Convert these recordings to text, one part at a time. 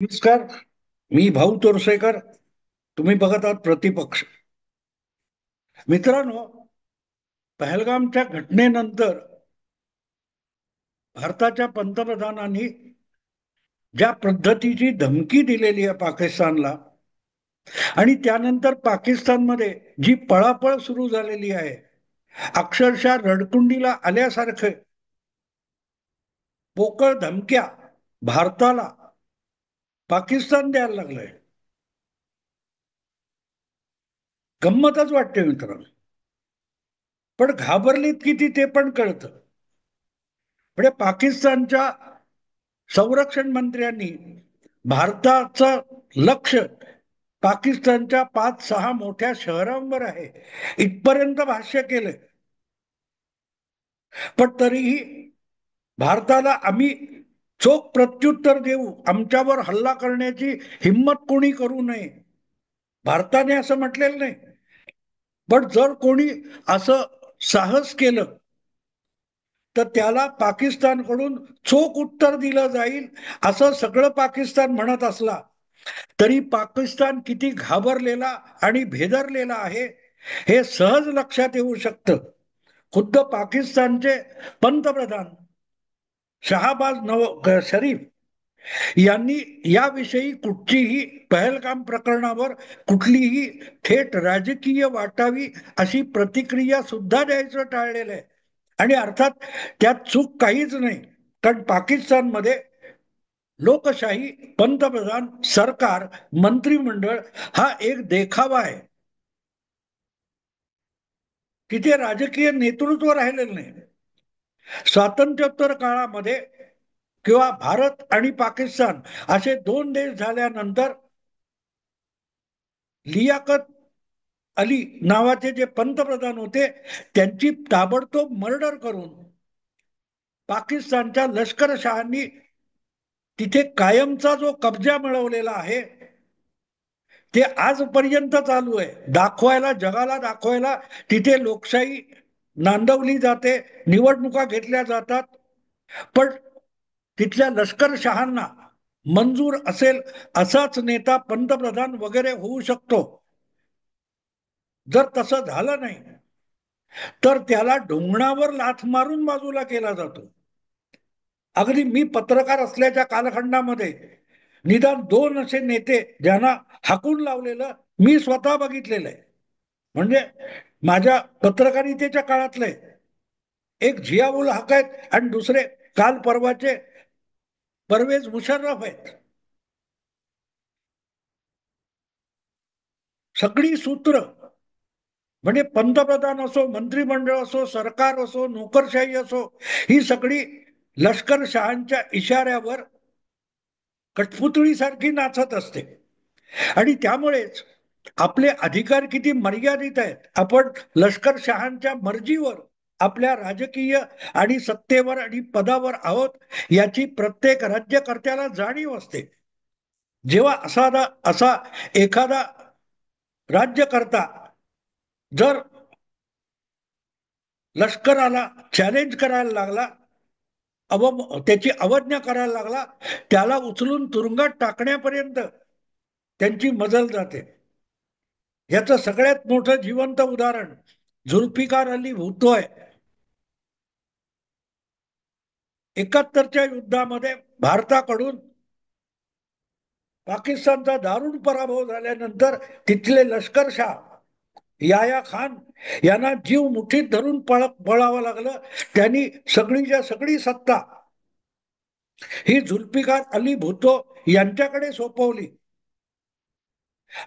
नमस्कार. मी भाऊ तोरसेकर. तुम्ही बघत आहात प्रतिपक्ष. मित्रांनो, पहलगामच्या घटनेनंतर भारताच्या पंतप्रधानांनी ज्या पद्धतीची धमकी दिलेली आहे पाकिस्तानला, आणि त्यानंतर पाकिस्तानमध्ये जी पळापळ सुरू झालेली आहे, अक्षरशः रडकुंडीला आल्यासारखं पोकळ धमक्या भारताला पाकिस्तान द्यायला लागलंय. गंमतच वाटते मित्रांनो. पण घाबरलीत किती ते पण कळतं. म्हणजे पाकिस्तानच्या संरक्षण मंत्र्यांनी भारताचं लक्ष पाकिस्तानच्या 5-6 मोठ्या शहरांवर आहे इथपर्यंत भाष्य केलंय. पण तरीही भारताला आम्ही चोख प्रत्युत्तर देऊ, आमच्यावर हल्ला करण्याची हिंमत कोणी करू नये, भारताने असं म्हटलेलं नाही. पण जर कोणी असं साहस केलं तर त्याला पाकिस्तानकडून चोख उत्तर दिलं जाईल, असं सगळं पाकिस्तान म्हणत असला तरी पाकिस्तान किती घाबरलेला आणि भेदरलेला आहे हे सहज लक्षात येऊ शकतं. खुद्द पाकिस्तानचे पंतप्रधान शहाबाज शरीफ यांनी याविषयी कुठचीही पहलगाम प्रकरणावर कुठलीही थेट राजकीय वाटावी अशी प्रतिक्रिया सुद्धा द्यायचं टाळलेलं आहे. आणि अर्थात त्यात चूक काहीच नाही, कारण पाकिस्तानमध्ये लोकशाही, पंतप्रधान, सरकार, मंत्रिमंडळ हा एक देखावा आहे. तिथे राजकीय नेतृत्व राहिलेलं नाही. स्वातंत्र्योत्तर काळामध्ये किंवा भारत आणि पाकिस्तान असे दोन देश झाल्यानंतर लियाकत अली नावाचे जे पंतप्रधान होते त्यांची ताबडतोब मर्डर करून पाकिस्तानच्या लष्करशहांनी तिथे कायमचा जो कब्जा मिळवलेला आहे ते आजपर्यंत चालू आहे. दाखवायला, जगाला दाखवायला तिथे लोकशाही नांदवली जाते, निवडणुका घेतल्या जातात. पण तिथल्या लष्करशहांना मंजूर असेल असाच नेता पंतप्रधान वगैरे होऊ शकतो. जर तसं झालं नाही तर त्याला ढोंगणावर लाथ मारून बाजूला केला जातो. अगदी मी पत्रकार असल्याच्या कालखंडामध्ये निदान 2 असे नेते ज्यांना हाकून लावलेलं मी स्वतः बघितलेलं आहे. म्हणजे माझ्या पत्रकारितेच्या काळातले एक झियाउल हक आहेत आणि दुसरे काल परवाचे परवेज मुशर्रफ आहेत. सगळी सूत्र म्हणजे पंतप्रधान असो, मंत्रिमंडळ असो, सरकार असो, नोकरशाही असो, ही सगळी लष्करशहांच्या इशाऱ्यावर कठपुतळीसारखी नाचत असते. आणि त्यामुळेच आपले अधिकार किती मर्यादित आहेत. आपण लष्करशहांच्या मर्जीवर आपल्या राजकीय आणि सत्तेवर आणि पदावर आहोत याची प्रत्येक राज्यकर्त्याला जाणीव असते. जेव्हा असा एखादा राज्यकर्ता जर लष्कराला चॅलेंज करायला लागला, त्याची अवज्ञा करायला लागला, त्याला उचलून तुरुंगात टाकण्यापर्यंत त्यांची मजल जाते. याचं सगळ्यात मोठं जिवंत उदाहरण जुल्फिकार अली भुत्तो आहे. 71च्या युद्धामध्ये भारताकडून पाकिस्तानचा दारुण पराभव झाल्यानंतर तिथले लष्करशाह याया खान यांना जीव मुठीत धरून पळावं लागलं. त्यांनी सगळीच्या सगळी सत्ता ही जुल्फिकार अली भुत्तो यांच्याकडे सोपवली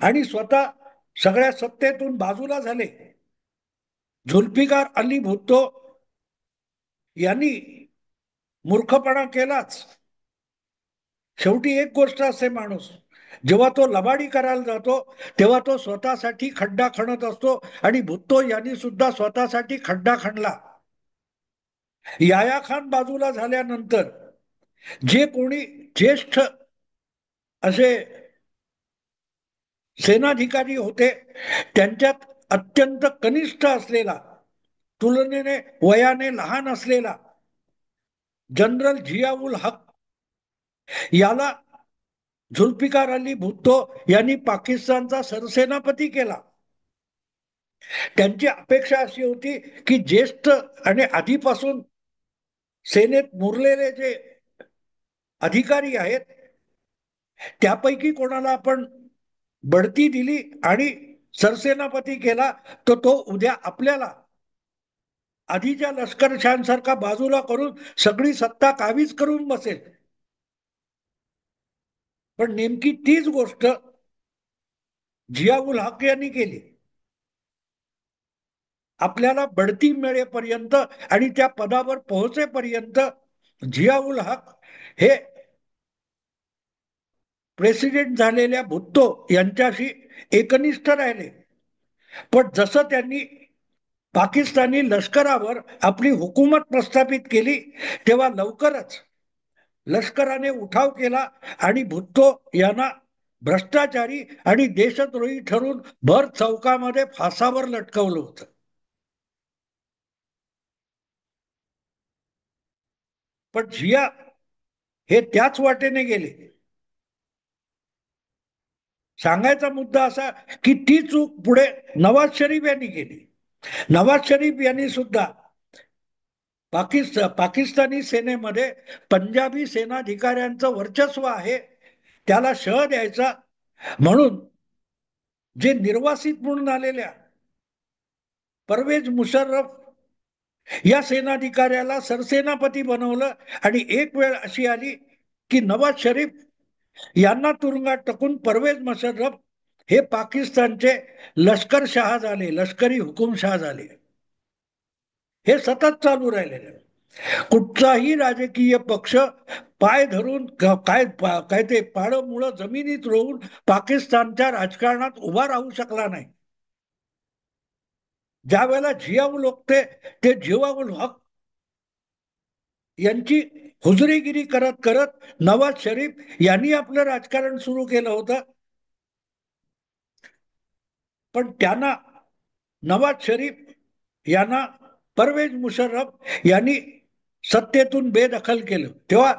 आणि स्वतः सगळ्या सत्तेतून बाजूला झाले. जुल्फिकार अली भुत्तो यांनी मूर्खपणा केलाच. शेवटी एक गोष्ट असते, माणूस जेव्हा तो लबाडी करायला जातो तेव्हा तो स्वतःसाठी खड्डा खणत असतो, आणि भुत्तो यांनी सुद्धा स्वतःसाठी खड्डा खणला. याया खान बाजूला झाल्यानंतर जे कोणी ज्येष्ठ असे सेनाधिकारी होते त्यांच्यात अत्यंत कनिष्ठ असलेला, तुलनेने वयाने लहान असलेला जनरल झियाउल हक याला झुल्फिकार अली भुत्तो यांनी पाकिस्तानचा सरसेनापती केला. त्यांची अपेक्षा अशी होती की ज्येष्ठ आणि आधीपासून सेनेत मुरलेले जे अधिकारी आहेत त्यापैकी कोणाला आपण बढती दिली आणि सरसेनापती केला तर तो उद्या आपल्याला आधीच्या लष्करशाहांसारखा बाजूला करून सगळी सत्ता काबीज करून बसेल. पण नेमकी तीच गोष्ट जियाउल हक यांनी केली. आपल्याला बढती मिळेपर्यंत आणि त्या पदावर पोहोचेपर्यंत जियाउल हक हे प्रेसिडेंट झालेल्या भुत्तो यांच्याशी एकनिष्ठ राहिले. पण जसं त्यांनी पाकिस्तानी लष्करावर आपली हुकूमत प्रस्थापित केली तेव्हा लवकरच लष्कराने उठाव केला आणि भुत्तो यांना भ्रष्टाचारी आणि देशद्रोही ठरून भर चौकामध्ये फासावर लटकवलं होतं. पण जिया हे त्याच वाटेने गेले. सांगायचा मुद्दा असा की ती चूक पुढे नवाज शरीफ यांनी केली. नवाज शरीफ यांनी सुद्धा पाकिस्तानी सेनेमध्ये पंजाबी सेनाधिकाऱ्यांचं वर्चस्व आहे त्याला शह द्यायचा म्हणून जे निर्वासित म्हणून आलेल्या परवेज मुशर्रफ या सेनाधिकाऱ्याला सरसेनापती बनवलं आणि एक वेळ अशी आली की नवाज शरीफ यांना तुरुंगात टाकून परवेज मुशर्रफ हे पाकिस्तानचे लष्करशाह झाले, लष्करी हुकुमशाह झाले. हे सतत चालू राहिलेलं. कुठचाही राजकीय पक्ष पाय धरून काय ते पाळं मुळं जमिनीत रोवून पाकिस्तानच्या राजकारणात उभा राहू शकला नाही. ज्या वेळेला जियाउल ते जियाउल हक यांची हुजरीगिरी करत करत नवाज शरीफ यांनी आपलं राजकारण सुरू केलं होतं. पण त्यांना नवाज शरीफ यांना परवेज मुशर्रफ यांनी सत्तेतून बेदखल केलं. तेव्हा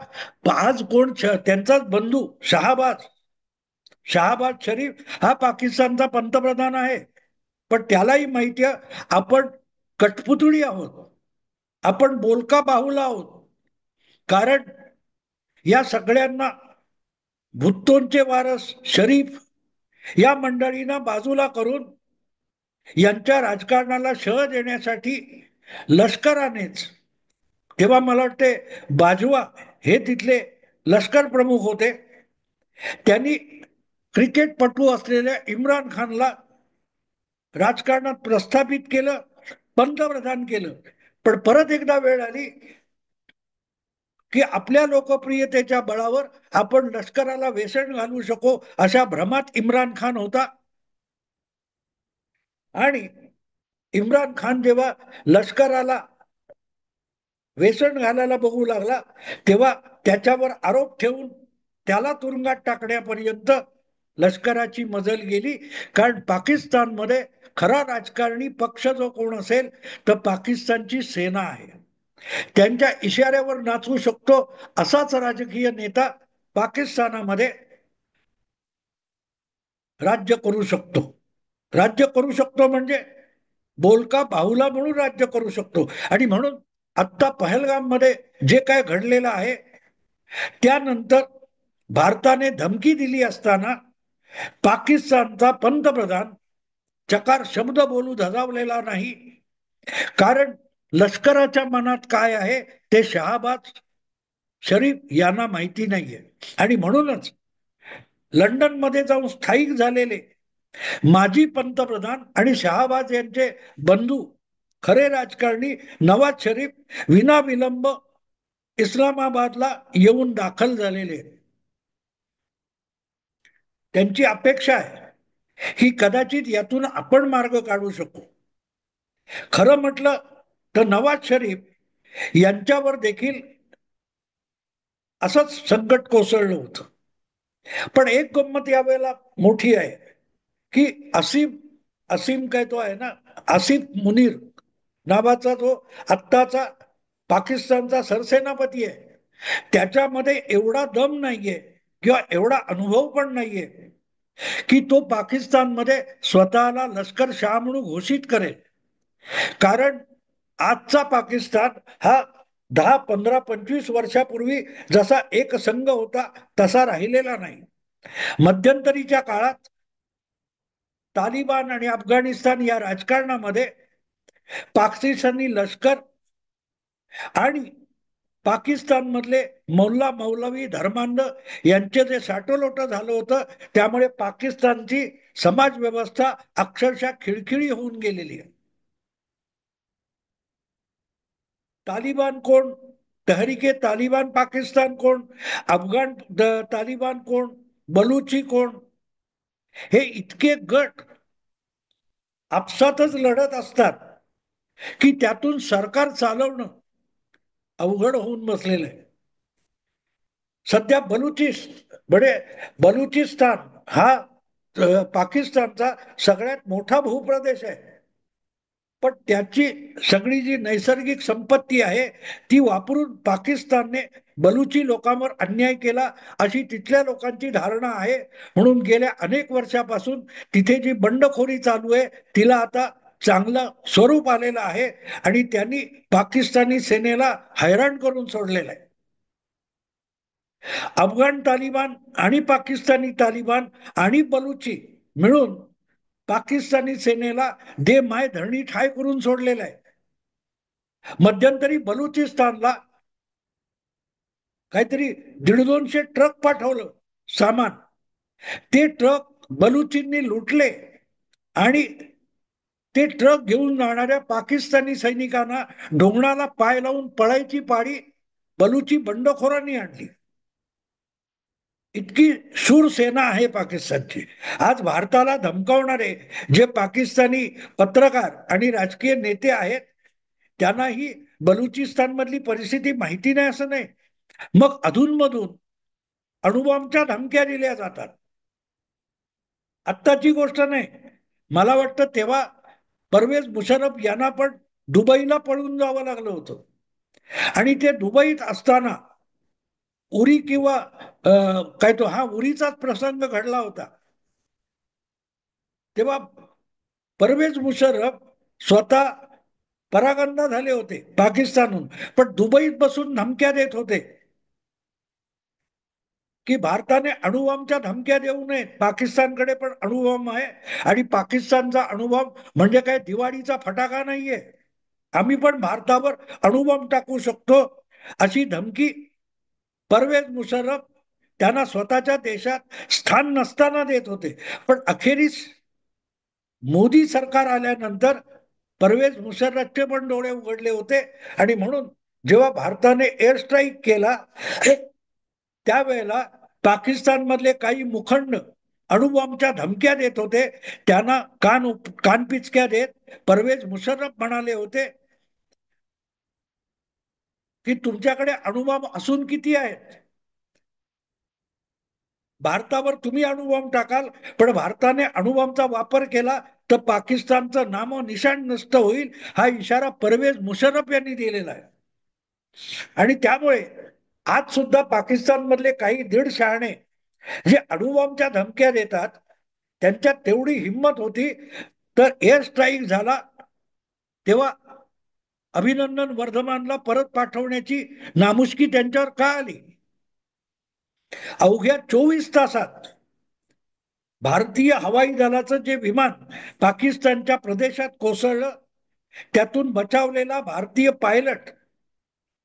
आज कोण त्यांचाच बंधू शहाबाज शरीफ हा पाकिस्तानचा पंतप्रधान आहे. पण त्यालाही माहिती आहे आपण कठपुतळी आहोत, आपण बोलका बाहुला आहोत. कारण या सगळ्यांना भुत्तोंचे वारस शरीफ या मंडळींना बाजूला करून यांच्या राजकारणाला शह देण्यासाठी लष्करानेच, तेव्हा मला वाटते बाजवा हे तिथले लष्कर प्रमुख होते, त्यांनी क्रिकेटपटू असलेल्या इम्रान खानला राजकारणात प्रस्थापित केलं, पंतप्रधान केलं. पण परत एकदा वेळ आली की आपल्या लोकप्रियतेच्या बळावर आपण लष्कराला वेसण घालू शकू अशा भ्रमात इम्रान खान होता. आणि इम्रान खान जेव्हा लष्कराला वेसण घालायला बघू लागला तेव्हा त्याच्यावर आरोप ठेवून त्याला तुरुंगात टाकण्यापर्यंत लष्कराची मजल गेली. कारण पाकिस्तानमध्ये खरा राजकारणी पक्ष जो कोण असेल तर पाकिस्तानची सेना आहे. त्यांच्या इशाऱ्यावर नाचवू शकतो असाच राजकीय नेता पाकिस्तानामध्ये राज्य करू शकतो. राज्य करू शकतो म्हणजे बोलका बाहुला म्हणून राज्य करू शकतो. आणि म्हणून आत्ता पहलगाम मध्ये जे काय घडलेलं आहे त्यानंतर भारताने धमकी दिली असताना पाकिस्तानचा पंतप्रधान चकार शब्द बोलू धजावलेला नाही. कारण लष्कराच्या मनात काय आहे ते शहाबाज शरीफ यांना माहिती नाहीये. आणि म्हणूनच लंडनमध्ये जाऊन स्थायिक झालेले माजी पंतप्रधान आणि शहाबाज यांचे बंधू खरे राजकारणी नवाज शरीफ विनाविलंब इस्लामाबादला येऊन दाखल झालेले. त्यांची अपेक्षा आहे की कदाचित यातून आपण मार्ग काढू शकू. खरं म्हटलं तर नवाज शरीफ यांच्यावर देखील असंच संकट कोसळलं होतं. पण एक गंमत यावेळेला मोठी आहे की असीम काय तो आहे ना, आसिफ मुनीर नावाचा जो आत्ताचा पाकिस्तानचा सरसेनापती आहे त्याच्यामध्ये एवढा दम नाहीये किंवा एवढा अनुभव पण नाहीये की तो पाकिस्तानमध्ये स्वतःला लष्कर शाह म्हणून घोषित करेल. कारण आजचा पाकिस्तान हा 10, 15, 25 वर्षापूर्वी जसा एक संघ होता तसा राहिलेला नाही. मध्यंतरीच्या काळात तालिबान आणि अफगाणिस्तान या राजकारणामध्ये पाकिस्तानी लष्कर आणि पाकिस्तान मधले मौल्ला मौलवी धर्मांध यांचे जे साठोलोट झालं होतं, त्यामुळे पाकिस्तानची समाज व्यवस्था अक्षरशः खिळखिळी होऊन गेलेली आहे. तालिबान कोण, तहरीके तालिबान पाकिस्तान कोण, अफगाण तालिबान कोण, बलुची कोण, हे इतके गट आपसातच लढत असतात की त्यातून सरकार चालवणं अवघड होऊन बसलेलं आहे. सध्या बलुचिस्तान हा पाकिस्तानचा सगळ्यात मोठा भूप्रदेश आहे. पण त्याची सगळी जी नैसर्गिक संपत्ती आहे ती वापरून पाकिस्तानने बलुची लोकांवर अन्याय केला अशी तिथल्या लोकांची धारणा आहे. म्हणून गेल्या अनेक वर्षापासून तिथे जी बंडखोरी चालू आहे तिला आता चांगलं स्वरूप आलेलं आहे आणि त्यांनी पाकिस्तानी सेनेला हैराण करून सोडलेलं आहे. अफगाण तालिबान आणि पाकिस्तानी तालिबान आणि बलुची मिळून पाकिस्तानी सेनेला दे माय धरणी ठाय करून सोडलेलं आहे. मध्यंतरी बलुचिस्तानला काहीतरी 150-200 ट्रक पाठवलं सामान. ते ट्रक बलुचींनी लुटले आणि ते ट्रक घेऊन जाणाऱ्या पाकिस्तानी सैनिकांना ढोंगणाला पाय लावून पळायची पाळी बलुची बंडखोरांनी आणली. इतकी शूर सेना आहे पाकिस्तानची. आज भारताला धमकावणारे जे पाकिस्तानी पत्रकार आणि राजकीय नेते आहेत त्यांनाही बलुचिस्तान मधली परिस्थिती माहिती नाही असं नाही. मग अधूनमधून अणुबॉम्बच्या धमक्या दिल्या जातात. आत्ताची गोष्ट नाही, मला वाटतं तेव्हा परवेज मुशर्रफ यांना पण दुबईला पळून जावं लागलं होतं आणि ते दुबईत असताना उरी किंवा काय तो हा उरीचाच प्रसंग घडला होता. तेव्हा परवेज मुशर्रफ स्वतः परागंदा झाले होते पाकिस्तानहून, पण दुबईत बसून धमक्या देत होते की भारताने अणुबॉम्बच्या धमक्या देऊ नयेत, पाकिस्तानकडे पण अणुबॉम्ब आहे आणि पाकिस्तानचा अणुबॉम्ब म्हणजे काय दिवाळीचा फटाका नाहीये, आम्ही पण भारतावर अणुबॉम्ब टाकू शकतो अशी धमकी परवेज मुशर्रफ त्यांना स्वतःच्या देशात स्थान नसताना देत होते. पण अखेरीस मोदी सरकार आल्यानंतर परवेज मुशर्रफचे पण डोळे उघडले होते आणि म्हणून जेव्हा भारताने एअर स्ट्राईक केला त्यावेळेला पाकिस्तान मधले काही मुखंड अणुबॉम्बच्या धमक्या देत होते. त्यांना कानपिचक्या देत परवेज मुशर्रफ म्हणाले होते की तुमच्याकडे अणुबॉम्ब असून किती आहेत, भारतावर तुम्ही अणुबॉम्ब टाकाल पण भारताने अणुबॉम्बचा वापर केला तर पाकिस्तानचं नामो निशाण नष्ट होईल, हा इशारा परवेज मुशर्रफ यांनी दिलेला आहे. आणि त्यामुळे आज सुद्धा पाकिस्तान मधले काही दीड शहाणे जे अणुबॉम्बच्या धमक्या देतात त्यांच्यात तेवढी हिंमत होती तर एअर स्ट्राईक झाला तेव्हा अभिनंदन वर्धमानला परत पाठवण्याची नामुष्की त्यांच्यावर का आली. अवघ्या 24 तासात भारतीय हवाई दलाचं जे विमान पाकिस्तानच्या प्रदेशात कोसळलं त्यातून बचावलेला भारतीय पायलट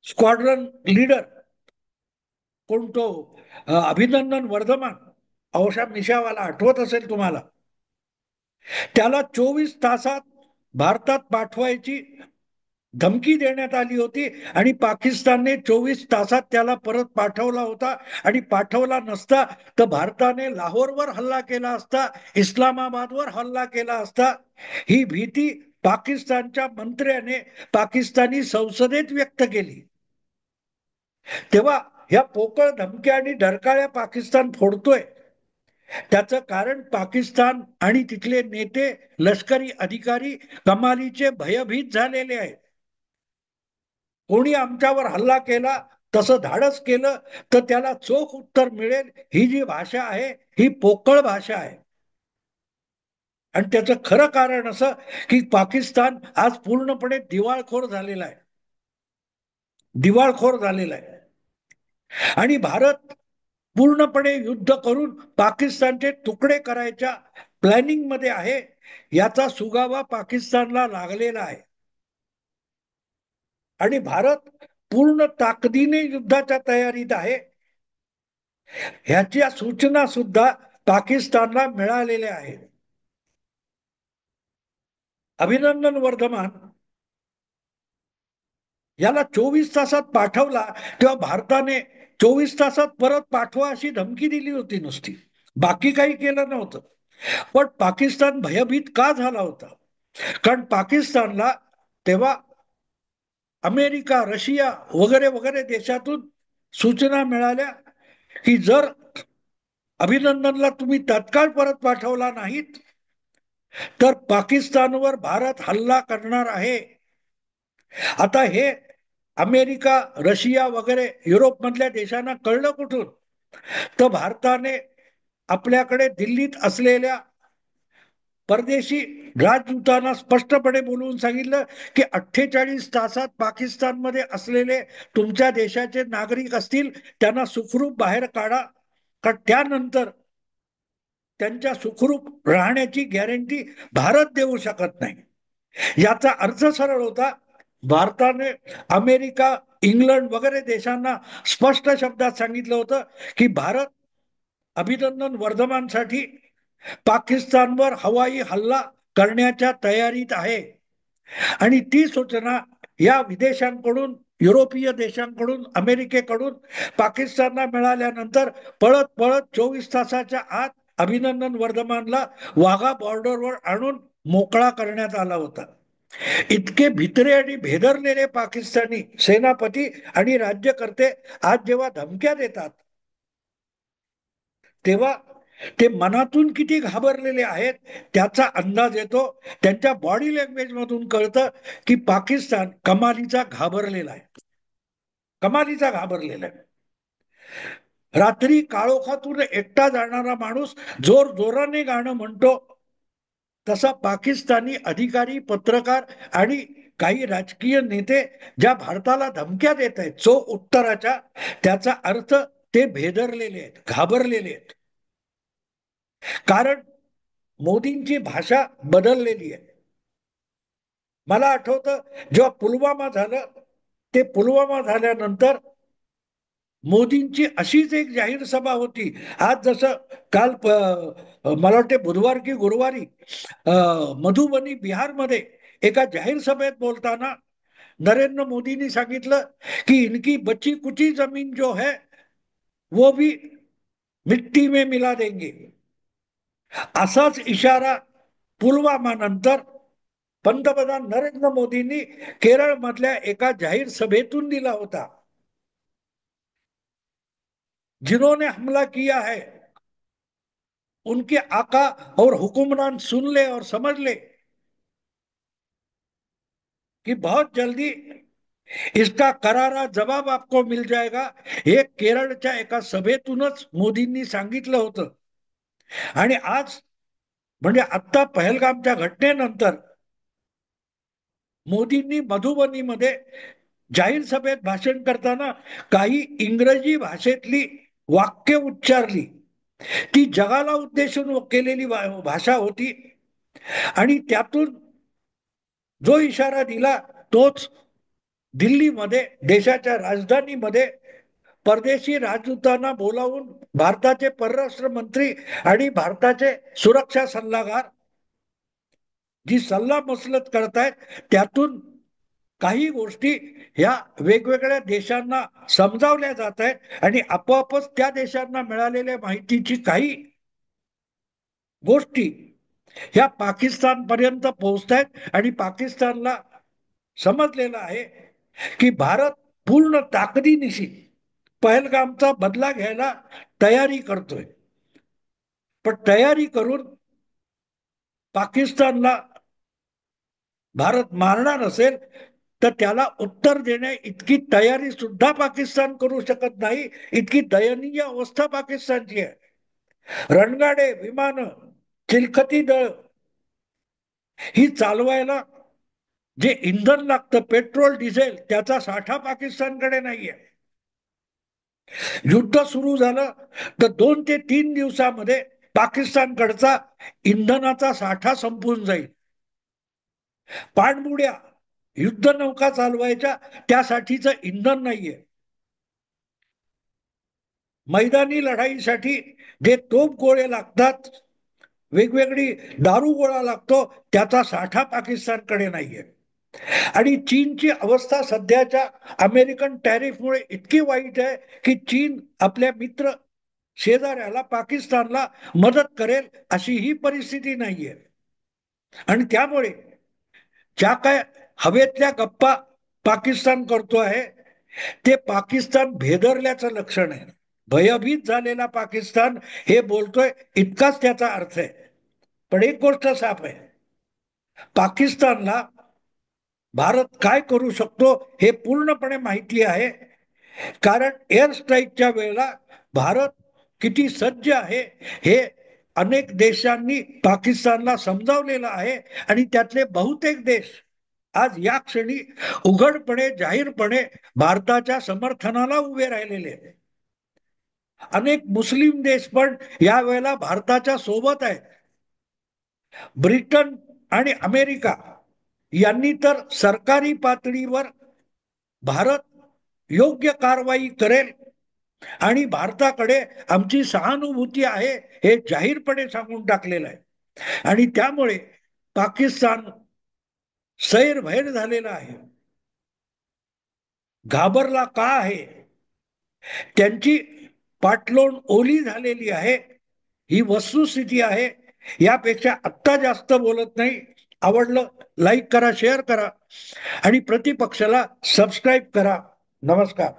स्क्वॉड्रन लीडर कोण तो अभिनंदन वर्धमान, औषा मिशावाला आठवत असेल तुम्हाला, त्याला 24 तासात भारतात पाठवायची धमकी देण्यात आली होती आणि पाकिस्तानने 24 तासात त्याला परत पाठवला होता. आणि पाठवला नसता तर भारताने लाहोरवर हल्ला केला असता, इस्लामाबादवर हल्ला केला असता. ही भीती पाकिस्तानच्या मंत्र्याने पाकिस्तानी संसदेत व्यक्त केली. तेव्हा ह्या पोकळ धमक्या आणि डरकाळ्या पाकिस्तान फोडतोय त्याचं कारण पाकिस्तान आणि तिथले नेते लष्करी अधिकारी कमालीचे भयभीत झालेले आहेत. कोणी आमच्यावर हल्ला केला तसं धाडस केलं तर त्याला चोख उत्तर मिळेल. ही जी भाषा आहे ही पोकळ भाषा आहे. आणि त्याचं खरं कारण असं की पाकिस्तान आज पूर्णपणे दिवाळखोर झालेला आहे. दिवाळखोर झालेला आहे. आणि भारत पूर्णपणे युद्ध करून पाकिस्तानचे तुकडे करायच्या प्लॅनिंग मध्ये आहे. याचा सुगावा पाकिस्तानला लागलेला आहे. आणि भारत पूर्ण ताकदीने युद्धाच्या तयारीत आहे. ह्याच्या सूचना सुद्धा पाकिस्तानला मिळालेल्या आहेत. अभिनंदन वर्धमान याला 24 तासात पाठवला तेव्हा भारताने 24 तासात परत पाठवा अशी धमकी दिली होती नुसती. बाकी काही केलं नव्हतं. पण पाकिस्तान भयभीत का झाला होता? कारण पाकिस्तानला तेव्हा अमेरिका, रशिया वगैरे वगैरे देशातून सूचना मिळाल्या की जर अभिनंदनला तुम्ही तत्काळ परत पाठवला नाहीत तर पाकिस्तानवर भारत हल्ला करणार आहे. आता हे अमेरिका, रशिया वगैरे युरोप मधल्या देशांना कळलं कुठून? तर भारताने आपल्याकडे दिल्लीत असलेल्या परदेशी राजदूतांना स्पष्टपणे बोलवून सांगितलं की 48 तासात पाकिस्तानमध्ये असलेले तुमच्या देशाचे नागरिक असतील त्यांना सुखरूप बाहेर काढा. का त्यानंतर त्यांच्या सुखरूप राहण्याची गॅरंटी भारत देऊ शकत नाही. याचा अर्थ सरळ होता. भारताने अमेरिका, इंग्लंड वगैरे देशांना स्पष्ट शब्दात सांगितलं होतं की भारत अभिनंदन वर्धमानसाठी पाकिस्तानवर हवाई हल्ला करण्याच्या तयारीत आहे. आणि ती सूचना या विदेशांकडून, युरोपीय देशांकडून, अमेरिकेकडून पाकिस्तानला मिळाल्यानंतर पळत पळत 24 तासाच्या आत अभिनंदन वर्धमानला वाघा बॉर्डरवर आणून मोकळा करण्यात आला होता. इतके भित्रे आणि भेदरलेले पाकिस्तानी सेनापती आणि राज्यकर्ते आज जेव्हा धमक्या देतात तेव्हा ते मनातून किती घाबरलेले आहेत त्याचा अंदाज येतो. त्यांच्या बॉडी लँग्वेज मधून कळतं की पाकिस्तान कमालीचा घाबरलेला आहे. कमालीचा घाबरलेला आहे. रात्री काळोखातून एकटा जाणारा माणूस जोर जोराने गाणं म्हणतो तसा पाकिस्तानी अधिकारी, पत्रकार आणि काही राजकीय नेते ज्या भारताला धमक्या देत आहेत चोख उत्तराच्या, त्याचा अर्थ ते भेदरलेले आहेत, घाबरलेले आहेत. कारण मोदींची भाषा बदललेली आहे. मला आठवतं जेव्हा पुलवामा झालं, ते पुलवामा झाल्यानंतर मोदींची अशीच एक जाहीर सभा होती. आज जसं काल मला वाटते बुधवार की गुरुवारी मधुबनी बिहारमध्ये एका जाहीर सभेत बोलताना नरेंद्र मोदींनी सांगितलं की इनकी बची कुची जमीन जो है वो भी मिट्टी में मिला देंगे. असाच इशारा पुलवामा नंतर पंतप्रधान नरेंद्र मोदींनी केरळ मधल्या एका जाहीर सभेतून दिला होता. जिन्होंने हमला किया है उनके आका और हुक्मरान सुन ले और समझ ले कि बहुत जल्दी इसका करारा जवाब आपको मिल जाएगा. हे केरळच्या एका सभेतूनच मोदींनी सांगितलं होतं. आणि आज म्हणजे आता पहलगामच्या घटनेनंतर मोदींनी मधुबनीमध्ये जाहीर सभेत भाषण करताना काही इंग्रजी भाषेतली वाक्य उच्चारली. ती जगाला उद्देशून केलेली भाषा होती. आणि त्यातून जो इशारा दिला तोच दिल्लीमध्ये, देशाच्या राजधानीमध्ये परदेशी राजदूतांना बोलावून भारताचे परराष्ट्र मंत्री आणि भारताचे सुरक्षा सल्लागार जी सल्ला मसलत करतायत त्यातून काही गोष्टी ह्या वेगवेगळ्या देशांना समजावल्या जात आहेत. आणि आपोआपच त्या देशांना मिळालेल्या माहितीची काही गोष्टी ह्या पाकिस्तान पर्यंत पोहोचतायत. आणि पाकिस्तानला समजलेलं आहे की भारत पूर्ण ताकदीनिशी पहलगामचा बदला घ्यायला तयारी करतोय. पण तयारी करून पाकिस्तानला भारत मारणार असेल तर त्याला उत्तर देण्या इतकी तयारी सुद्धा पाकिस्तान करू शकत नाही. इतकी दयनीय अवस्था पाकिस्तानची आहे. रणगाडे, विमान, चिलखती दळ ही चालवायला जे इंधन लागतं, पेट्रोल डिझेल, त्याचा साठा पाकिस्तानकडे नाहीये. युद्ध सुरू झालं तर 2 ते 3 दिवसामध्ये पाकिस्तानकडचा इंधनाचा साठा संपून जाईल. पाणबुड्या, युद्ध नौका चालवायच्या त्यासाठीचं इंधन नाहीये. मैदानी लढाईसाठी जे तोफ गोळे लागतात, वेगवेगळी दारू गोळा लागतो, त्याचा साठा पाकिस्तानकडे नाहीये. आणि चीनची अवस्था सध्याच्या अमेरिकन टॅरिफमुळे इतकी वाईट आहे की चीन आपल्या मित्र शेजाऱ्याला पाकिस्तानला मदत करेल अशी ही परिस्थिती नाहीये. आणि त्यामुळे ज्या काय हवेतल्या गप्पा पाकिस्तान करतो आहे ते पाकिस्तान भेदरल्याचं लक्षण आहे. भयभीत झालेला पाकिस्तान हे बोलतोय इतकाच त्याचा अर्थ आहे. पण एक गोष्ट साफ आहे, पाकिस्तानला भारत काय करू शकतो हे पूर्णपणे माहिती आहे. कारण एअर स्ट्राईकच्या वेळेला भारत किती सज्ज आहे हे अनेक देशांनी पाकिस्तानला समजावलेलं आहे. आणि त्यातले बहुतेक देश आज या क्षणी उघडपणे जाहीरपणे भारताच्या समर्थनाला उभे राहिलेले आहेत. अनेक मुस्लिम देश पण यावेळेला भारताच्या सोबत आहेत. ब्रिटन आणि अमेरिका यांनी तर सरकारी पातळीवर भारत योग्य कारवाई करेल आणि भारताकडे आमची सहानुभूती आहे हे जाहीरपणे सांगून टाकलेलं आहे. आणि त्यामुळे पाकिस्तान सैरभैर झालेला आहे. घाबरला का आहे, त्यांची पाठलोण ओली झालेली आहे, ही वस्तुस्थिती आहे. यापेक्षा आत्ता जास्त बोलत नाही. आवडलं लाईक करा, शेअर करा आणि प्रतिपक्षाला सबस्क्राईब करा. नमस्कार.